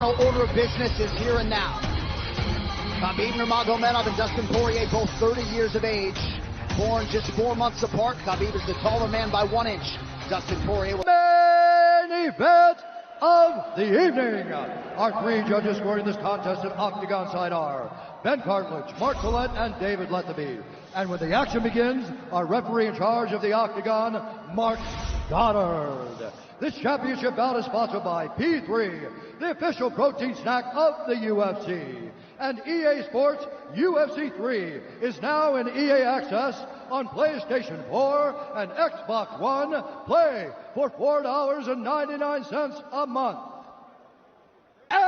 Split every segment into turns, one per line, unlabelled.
Order of business is here and now. Khabib Nurmagomedov and Dustin Poirier, both 30 years of age, born just 4 months apart. Khabib is the taller man by 1 inch. Dustin Poirier.
Main event of the evening. Our three judges scoring this contest at Octagon side are Ben Cartledge, Mark Collette, and David Lethaby. And when the action begins, our referee in charge of the Octagon, Mark Goddard. This championship bout is sponsored by P3, the official protein snack of the UFC. And EA Sports UFC 3 is now in EA Access on PlayStation 4 and Xbox One. Play for $4.99 a month. And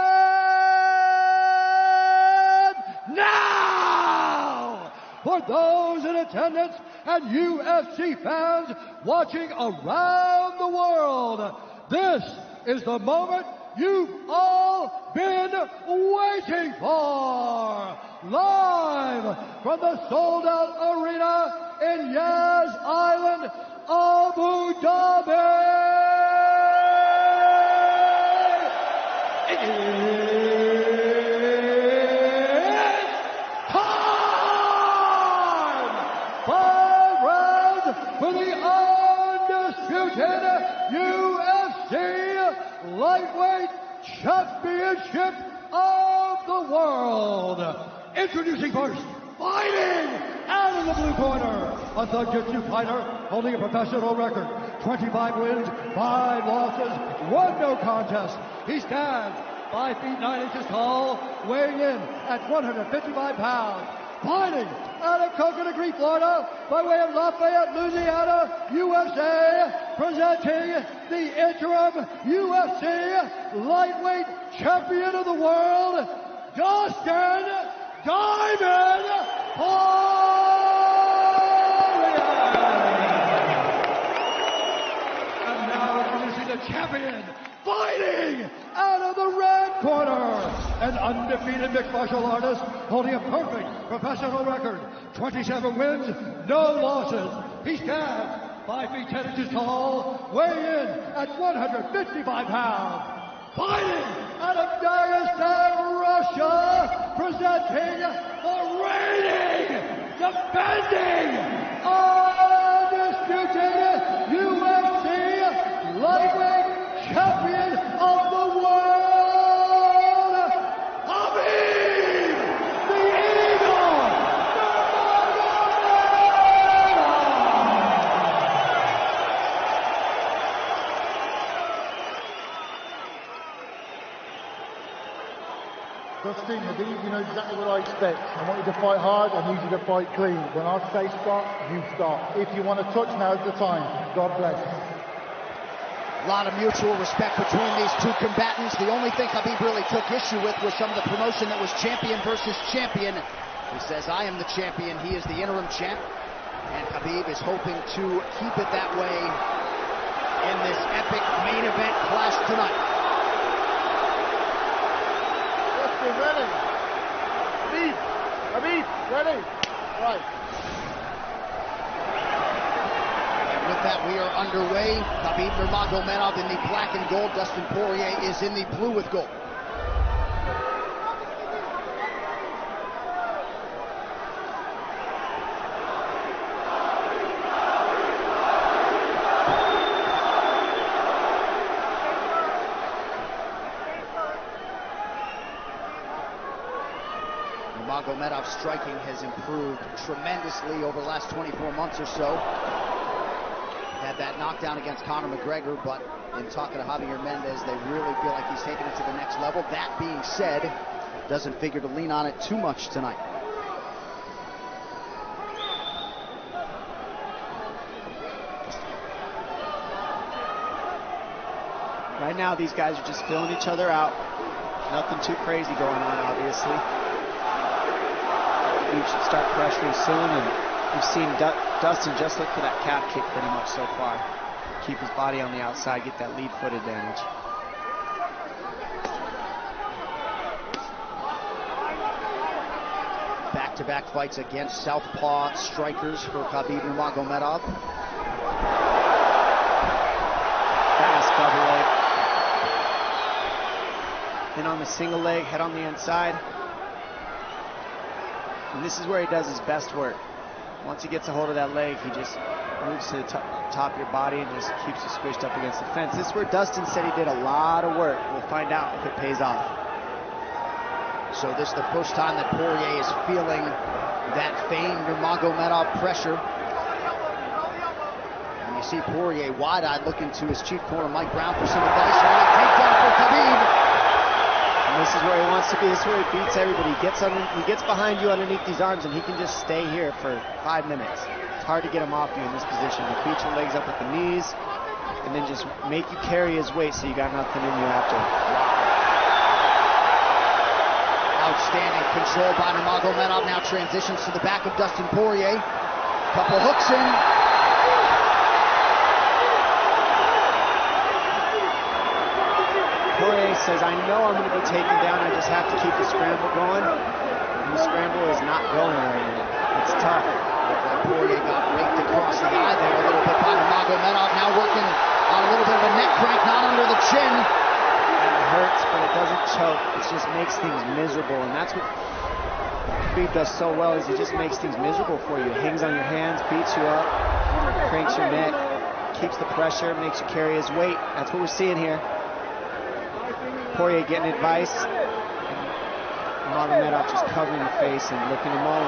now, for those in attendance and UFC fans watching around the world, this is the moment you've all been waiting for. Live from the sold-out arena in Yas Island, Abu Dhabi. It's time! 5 rounds for the undisputed UFC Lightweight Championship of the world. Introducing first, fighting out of the blue corner, a Jiu-Jitsu fighter holding a professional record, 25 wins, 5 losses, 1 no contest. He stands 5 feet 9 inches tall, weighing in at 155 pounds. Fighting out of Coconut Creek, Florida, by way of Lafayette, Louisiana, USA, presenting the interim UFC Lightweight Champion of the World, Dustin Diamond Poirier. And now introducing the champion, fighting out of the red corner, an undefeated mixed martial artist holding a perfect professional record, 27 wins, no losses. He stands 5 feet 10 inches tall, weighing in at 155 pounds. Fighting out of Dagestan, Russia, presenting the reigning, defending, undisputed UFC Lightweight Champion of the world, Khabib, the Eagle,
Dustin, Khabib, you know exactly what I expect. I want you to fight hard, I need you to fight clean. When I say stop, you stop. If you want to touch, now's the time. God bless.
A lot of mutual respect between these two combatants. The only thing Khabib really took issue with was some of the promotion that was champion versus champion. He says, I am the champion, he is the interim champ. And Khabib is hoping to keep it that way in this epic main event clash tonight.
Dustin, ready? Khabib, ready? Right.
With that, we are underway. Khabib Nurmagomedov in the black and gold. Dustin Poirier is in the blue with gold. Nurmagomedov's striking has improved tremendously over the last 24 months or so. Had that knockdown against Conor McGregor, but in talking to Javier Mendez, they really feel like he's taken it to the next level. That being said, doesn't figure to lean on it too much tonight.
Right now, these guys are just filling each other out. Nothing too crazy going on, obviously. We should start pressuring soon, and we've seen Dustin just look for that calf kick pretty much so far. Keep his body on the outside, get that lead foot advantage.
Back-to-back fights against southpaw strikers for Khabib Nurmagomedov.
Fast double leg. in on the single leg, head on the inside. And this is where he does his best work. Once he gets a hold of that leg, he just moves to the top of your body and just keeps you squished up against the fence. This is where Dustin said he did a lot of work. We'll find out if it pays off.
So this is the first time that Poirier is feeling that famed Nurmagomedov pressure. And you see Poirier wide-eyed looking to his chief corner, Mike Brown, for some advice. Early takedown for Khabib.
And this is where he wants to be. This is where he beats everybody. He gets behind you underneath these arms, and he can just stay here for 5 minutes. It's hard to get him off you in this position. He'll beat your legs up with the knees, and then just make you carry his weight so you got nothing in you after.
Outstanding control by Nurmagomedov. Now transitions to the back of Dustin Poirier. Couple hooks in.
Poirier says, I know I'm going to be taken down. I just have to keep the scramble going. And the scramble is not going right now. It's tough.
Poirier got raked across the eye there a little bit by Nurmagomedov. Now working on a little bit of a neck crank, not under the chin.
It hurts, but it doesn't choke. It just makes things miserable, and that's what Khabib does so well, is he just makes things miserable for you. Hangs on your hands, beats you up, cranks your neck, keeps the pressure, makes you carry his weight. That's what we're seeing here. Poirier getting advice, and Nurmagomedov just covering the face and looking him on.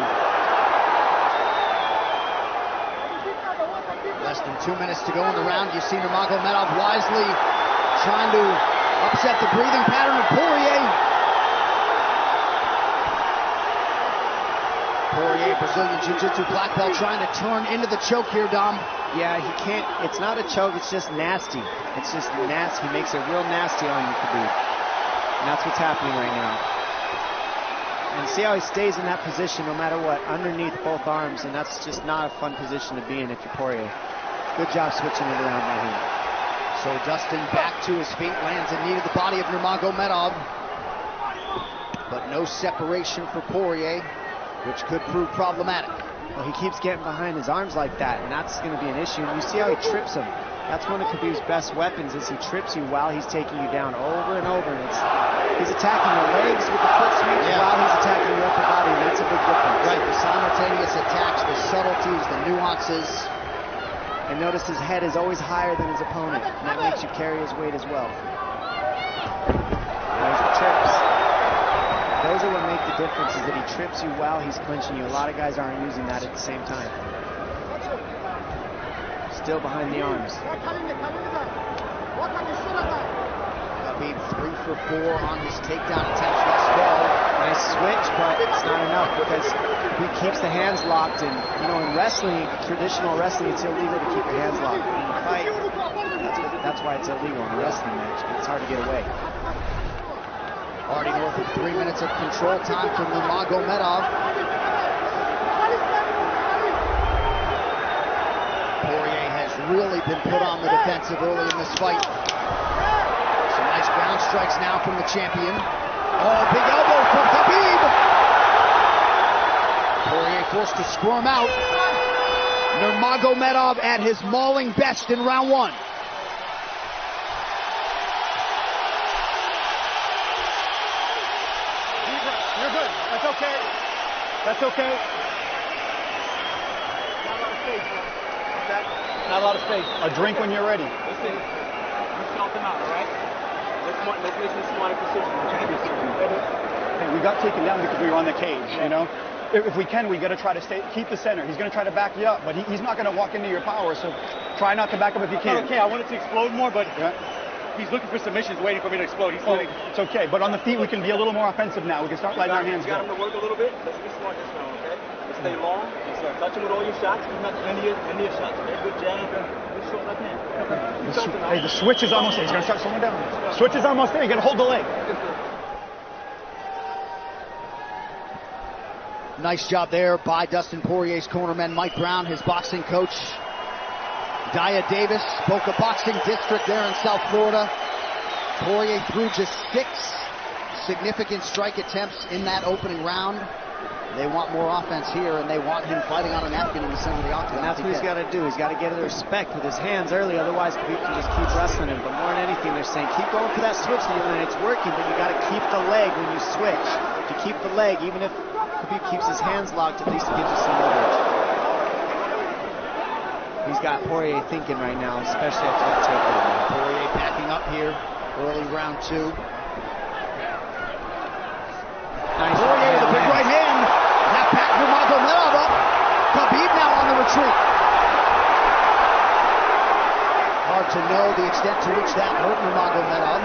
Less than 2 minutes to go in the round. You see Nurmagomedov wisely trying to upset the breathing pattern of Poirier. Poirier, Brazilian Jiu-Jitsu black belt, trying to turn into the choke here, Dom.
Yeah, he can't. It's not a choke. It's just nasty. It's just nasty. He makes it real nasty on you, Khabib. And that's what's happening right now. And see how he stays in that position no matter what, underneath both arms, and that's just not a fun position to be in if you're Poirier. Good job switching it around by him.
So Dustin back to his feet, lands in knee to the body of Nurmagomedov. But no separation for Poirier, which could prove problematic.
Well, he keeps getting behind his arms like that, and that's going to be an issue. And you see how he trips him. That's one of Khabib's best weapons, is he trips you while he's taking you down over and over. And he's attacking your legs with the foot sweeps while he's attacking your upper body, and that's a big difference.
Right, the simultaneous attacks, the subtleties, the nuances.
And notice his head is always higher than his opponent, and that makes you carry his weight as well. There's the trips. Those are what make the difference, is that he trips you while he's clinching you. A lot of guys aren't using that at the same time. Still behind the arms.
Khabib 3 for 4 on his takedown attempts thus far.
Nice switch, but it's not enough because he keeps the hands locked. And you know, in wrestling, traditional wrestling, it's illegal to keep your hands locked. When you fight, that's why it's illegal in a wrestling match. It's hard to get away.
Already north of 3 minutes of control time for Nurmagomedov. Poirier has really been put on the defensive early in this fight. Some nice ground strikes now from the champion. Oh, big elbow for Khabib! Poirier forced to squirm out. Nurmagomedov at his mauling best in round 1.
You're good. That's okay. That's okay. Not a lot of space, bro. Not a lot of space. A drink when you're ready. Listen, you felt him out, all right? Let's make some smart decisions.
Hey, we got taken down because we were on the cage, you know? If we can, we got to try to keep the center. He's going to try to back you up, but he's not going to walk into your power, so try not to back up if you can.
Okay, I wanted to explode more, but he's looking for submissions, waiting for me to explode.
It's okay, but on the feet, we can be a little more offensive now. We can start letting our hands go.
You got him to work a little bit. Let's be smart this round, okay? Let's stay long. Let's touch him with all your shots. He's not end of your shots, okay? Good jab. Good short left hand.
Hey, the switch is almost there. He's going to start slowing down. Switch is almost there. You got to hold the leg.
Nice job there by Dustin Poirier's cornerman, Mike Brown, his boxing coach. Dia Davis, Boca Boxing District there in South Florida. Poirier threw just 6 significant strike attempts in that opening round. They want more offense here, and they want him fighting on a napkin in the center of the octagon.
And that's what he's got to do. He's got to get the respect with his hands early, otherwise Khabib can just keep wrestling him. But more than anything, they're saying keep going for that switch, and it's working, but you got to keep the leg when you switch. If you keep the leg, even if Khabib keeps his hands locked, at least it gives you some leverage. He's got Poirier thinking right now, especially after that takedown.
Poirier backing up here, early round 2.
Nice
Poirier with a big right hand. That packed Nurmagomedov up. Khabib now on the retreat. Hard to know the extent to which that hurt Nurmagomedov.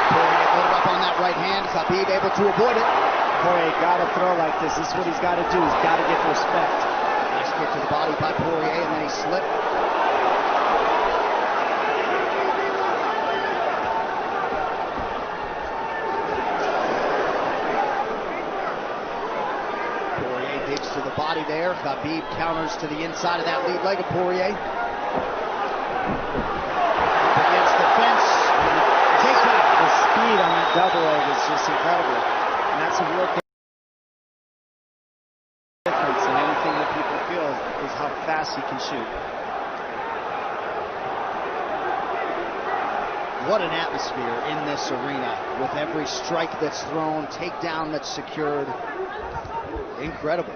Poirier loaded up on that right hand. Khabib able to avoid it.
Poirier got to throw like this. This is what he's got to do. He's got to get respect.
Nice kick to the body by Poirier, and then he slipped. To the body there. Khabib counters to the inside of that lead leg of Poirier. Up against the fence. Takedown.
The speed on that double leg is just incredible. And that's a real difference in anything that people feel is how fast he can shoot.
What an atmosphere in this arena with every strike that's thrown, takedown that's secured. Incredible.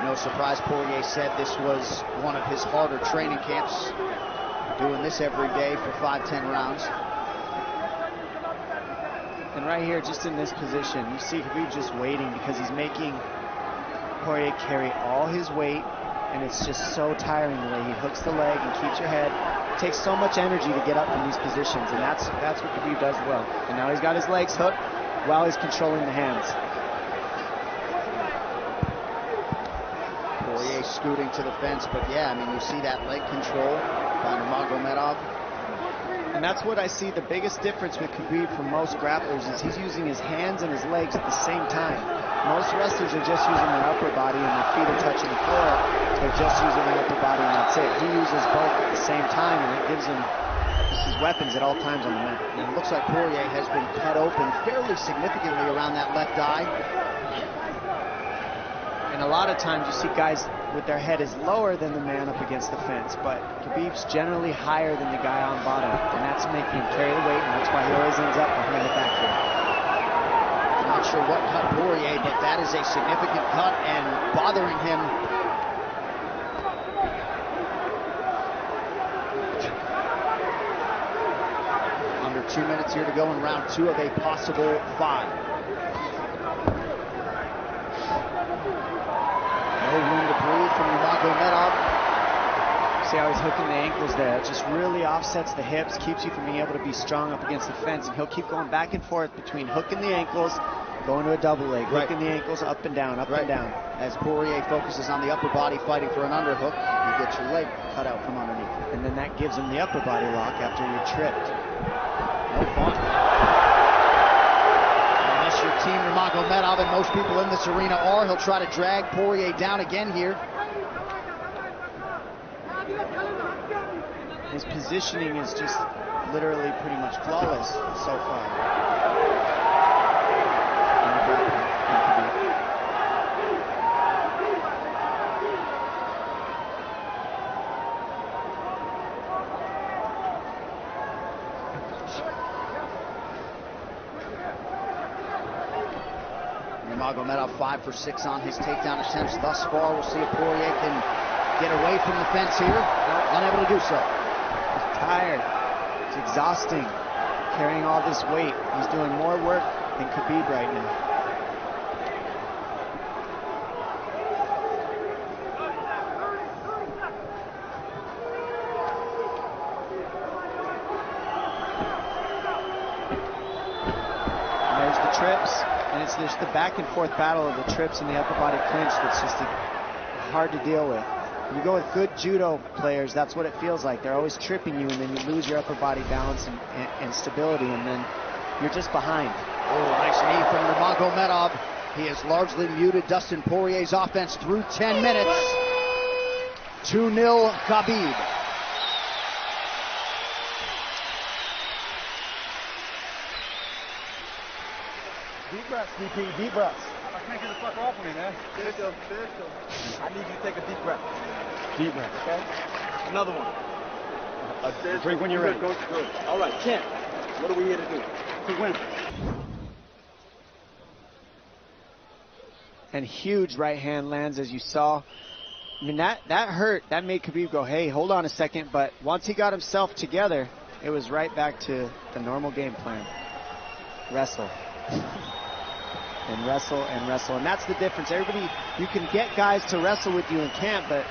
No surprise, Poirier said this was one of his harder training camps, doing this every day for 5-10 rounds.
And right here, just in this position, you see Khabib just waiting because he's making Poirier carry all his weight, and it's just so tiring the way he hooks the leg and keeps your head. It takes so much energy to get up from these positions, and that's what Khabib does well. And now he's got his legs hooked while he's controlling the hands.
Poirier scooting to the fence, but yeah, I mean, you see that leg control by Nurmagomedov.
And that's what I see the biggest difference with Khabib from most grapplers is he's using his hands and his legs at the same time. Most wrestlers are just using their upper body and their feet are touching the floor. They're just using their upper body and that's it. He uses both at the same time, and it gives him his weapons at all times on the mat.
And it looks like Poirier has been cut open fairly significantly around that left eye.
And a lot of times you see guys with their head is lower than the man up against the fence, but Khabib's generally higher than the guy on bottom, and that's making him carry the weight, and that's why he always ends up behind the back here.
I'm not sure what cut Poirier, but that is a significant cut and bothering him. Under 2 minutes here to go in round 2 of a possible 5. No room to breathe from Nurmagomedov.
See how he's hooking the ankles there. It just really offsets the hips, keeps you from being able to be strong up against the fence, and he'll keep going back and forth between hooking the ankles, going to a double leg, hooking the ankles up and down, up and down.
As Poirier focuses on the upper body fighting for an underhook, you get your leg cut out from underneath.
And then that gives him the upper body lock after you're tripped.
No fun. Unless you're Team Nurmagomedov, and most people in this arena are, he'll try to drag Poirier down again here.
His positioning is just literally pretty much flawless so far.
Nurmagomedov 5 for 6 on his takedown attempts thus far. We'll see if Poirier can get away from the fence here. Unable to do so.
He's tired. It's exhausting carrying all this weight. He's doing more work than Khabib right now. And there's the trips, and it's just the back and forth battle of the trips and the upper body clinch that's just hard to deal with. When you go with good judo players, that's what it feels like. They're always tripping you, and then you lose your upper body balance and stability, and then you're just behind.
Oh, nice knee from Nurmagomedov. He has largely muted Dustin Poirier's offense through 10 minutes. 2-0 Khabib.
Deep breaths, DP, deep breaths.
I can't get the fuck off of me, man. Spiritual. I need you to take a deep breath.
Deep breaths.
Okay? Another one.
A drink when you're ready.
Good. All right, Ken, what are we here to do?
To win.
And huge right hand lands, as you saw. I mean, that hurt. That made Khabib go, hey, hold on a second. But once he got himself together, it was right back to the normal game plan. Wrestle. And wrestle and wrestle. And that's the difference. Everybody, you can get guys to wrestle with you in camp, but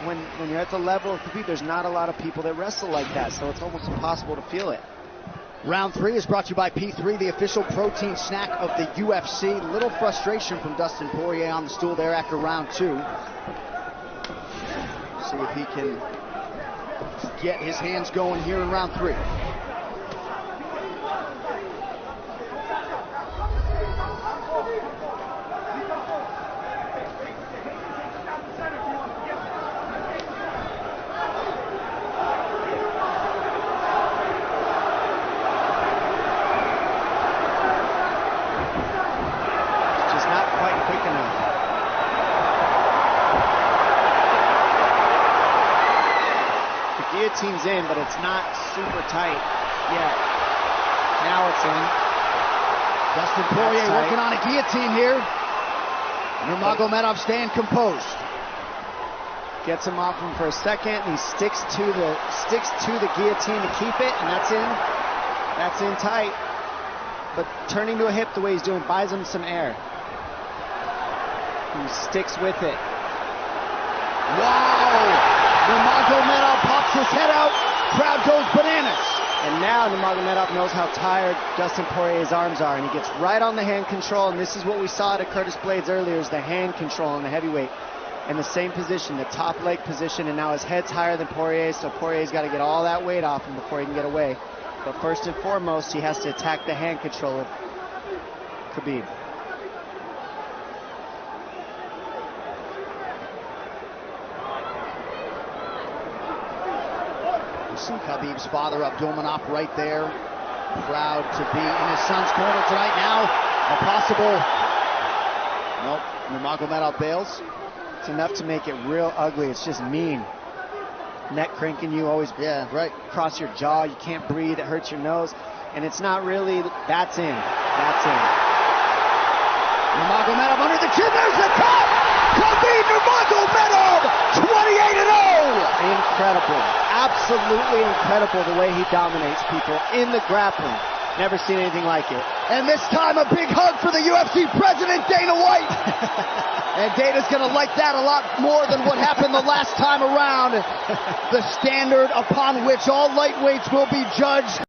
when you're at the level of Khabib, there's not a lot of people that wrestle like that. So it's almost impossible to feel it.
Round 3 is brought to you by P3, the official protein snack of the UFC. Little frustration from Dustin Poirier on the stool there after round 2. See if he can get his hands going here in round 3.
Guillotine's in, but it's not super tight yet. Now it's in.
Dustin Poirier working on a guillotine here. Nurmagomedov staying composed.
Gets him off him for a second, and he sticks to the guillotine to keep it, and that's in. That's in tight. But turning to a hip the way he's doing buys him some air. He sticks with it.
Wow! Nurmagomedov pops his head out, crowd goes bananas.
And now Nurmagomedov knows how tired Dustin Poirier's arms are, and he gets right on the hand control, and this is what we saw at Curtis Blades earlier, is the hand control on the heavyweight. In the same position, the top leg position, and now his head's higher than Poirier's, so Poirier's got to get all that weight off him before he can get away. But first and foremost, he has to attack the hand control of Khabib.
See Khabib's father, Abdulmanap, right there. Proud to be in his son's corner tonight. Now, a possible... Nope, Nurmagomedov bails.
It's enough to make it real ugly. It's just mean. Neck cranking you, always across your jaw. You can't breathe. It hurts your nose. And it's not really... That's in. That's in.
Nurmagomedov under the chin. There's the cut! Khabib Nurmagomedov, 28-0!
Incredible. Absolutely incredible the way he dominates people in the grappling. Never seen anything like it.
And this time a big hug for the UFC president, Dana White. And Dana's going to like that a lot more than what happened the last time around. The standard upon which all lightweights will be judged.